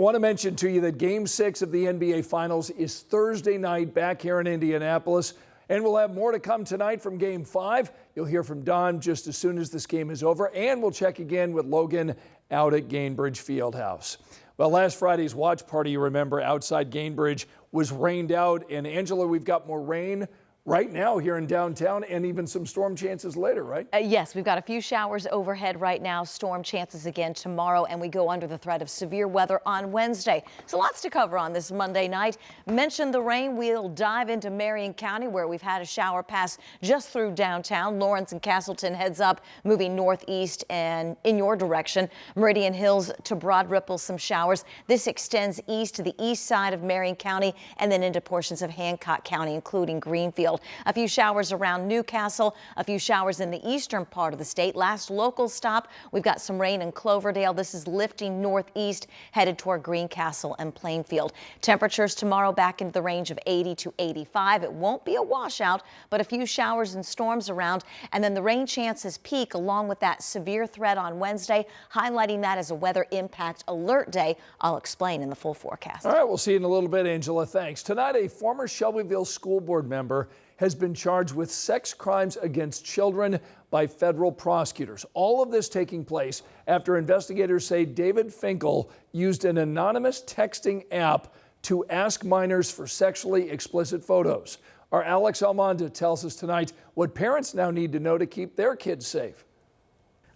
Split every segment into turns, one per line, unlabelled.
want to mention to you that Game 6 of the NBA Finals is Thursday night back here in Indianapolis. And we'll have more to come tonight from Game 5. You'll hear from Don just as soon as this game is over. And we'll check again with Logan out at Gainbridge Fieldhouse. Well, last Friday's watch party, you remember, outside Gainbridge was rained out. And Angela, we've got more rain right now here in downtown and even some storm chances later, right?
Yes, we've got a few showers overhead right now, storm chances again tomorrow, and we go under the threat of severe weather on Wednesday. So lots to cover on this Monday night. Mention the rain. We'll dive into Marion County, where we've had a shower pass just through downtown. Lawrence and Castleton heads up, moving northeast and in your direction. Meridian Hills to Broad Ripple, some showers. This extends east to the east side of Marion County and then into portions of Hancock County, including Greenfield. A few showers around Newcastle, a few showers in the eastern part of the state. Last local stop, we've got some rain in Cloverdale. This is lifting northeast, headed toward Greencastle and Plainfield. Temperatures tomorrow back into the range of 80 to 85. It won't be a washout, but a few showers and storms around. And then the rain chances peak along with that severe threat on Wednesday, highlighting that as a weather impact alert day. I'll explain in the full forecast.
All right, we'll see you in a little bit, Angela. Thanks. Tonight, a former Shelbyville school board member has been charged with sex crimes against children by federal prosecutors. All of this taking place after investigators say David Finkele used an anonymous texting app to ask minors for sexually explicit photos. Our Alex Almonda tells us tonight what parents now need to know to keep their kids safe.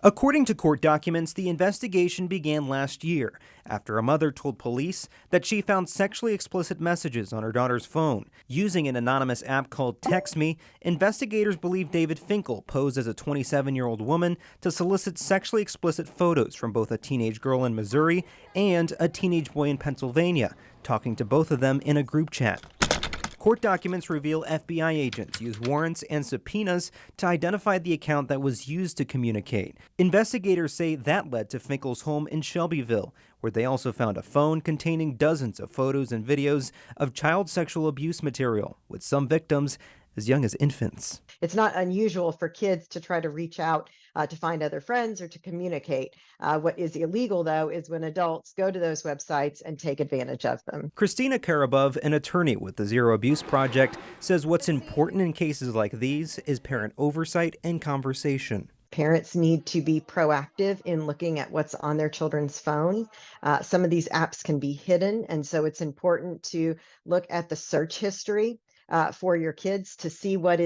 According to court documents, the investigation began last year after a mother told police that she found sexually explicit messages on her daughter's phone. Using an anonymous app called Text Me, investigators believe David Finkele posed as a 27-year-old woman to solicit sexually explicit photos from both a teenage girl in Missouri and a teenage boy in Pennsylvania, talking to both of them in a group chat. Court documents reveal FBI agents used warrants and subpoenas to identify the account that was used to communicate. Investigators say that led to Finkele's home in Shelbyville, where they also found a phone containing dozens of photos and videos of child sexual abuse material, with some victims as young as infants.
It's not unusual for kids to try to reach out to find other friends or to communicate. What is illegal, though, is when adults go to those websites and take advantage of them.
Christina Karabov, an attorney with the Zero Abuse Project, says what's important in cases like these is parent oversight and conversation.
Parents need to be proactive in looking at what's on their children's phone. Some of these apps can be hidden, and so it's important to look at the search history for your kids to see what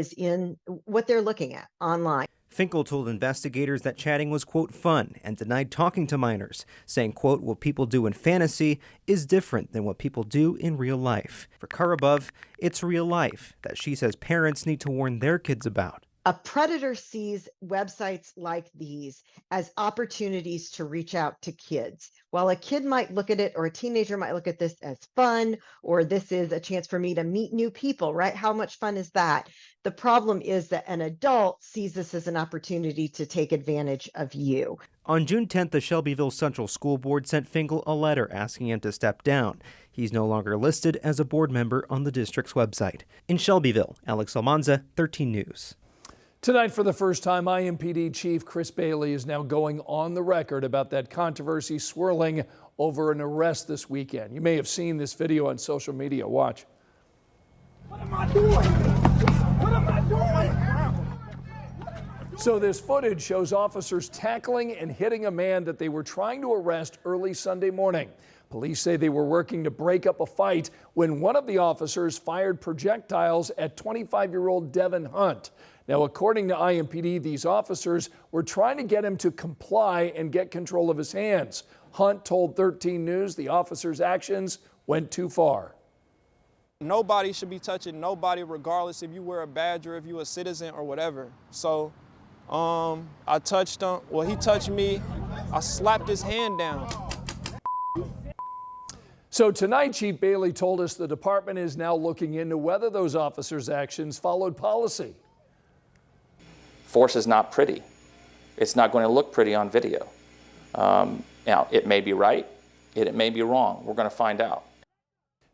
they're looking at online.
Finkele told investigators that chatting was, quote, fun and denied talking to minors, saying, quote, what people do in fantasy is different than what people do in real life. For Karabov, it's real life that she says parents need to warn their kids about.
A predator sees websites like these as opportunities to reach out to kids. While a kid might look at it, or a teenager might look at this as fun, or this is a chance for me to meet new people, right? How much fun is that? The problem is that an adult sees this as an opportunity to take advantage of you.
On June 10th, the Shelbyville Central School Board sent Finkele a letter asking him to step down. He's no longer listed as a board member on the district's website. In Shelbyville, Alex Almanza, 13 News.
Tonight, for the first time, IMPD Chief Chris Bailey is now going on the record about that controversy swirling over an arrest this weekend. You may have seen this video on social media. Watch.
What am I doing? What am I doing?
So this footage shows officers tackling and hitting a man that they were trying to arrest early Sunday morning. Police say they were working to break up a fight when one of the officers fired projectiles at 25-year-old Devin Hunt. Now, according to IMPD, these officers were trying to get him to comply and get control of his hands. Hunt told 13 News the officers' actions went too far.
Nobody should be touching nobody, regardless if you wear a badge or if you're a citizen or whatever. So I touched him. Well, he touched me. I slapped his hand down.
So tonight, Chief Bailey told us the department is now looking into whether those officers' actions followed policy.
Force is not pretty. It's not going to look pretty on video. Now, it may be right, it may be wrong. We're going to find out.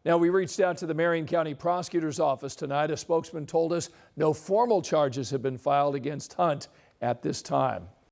Now, we reached out to the Marion County Prosecutor's Office tonight. A spokesman told us no formal charges have been filed against Hunt at this time.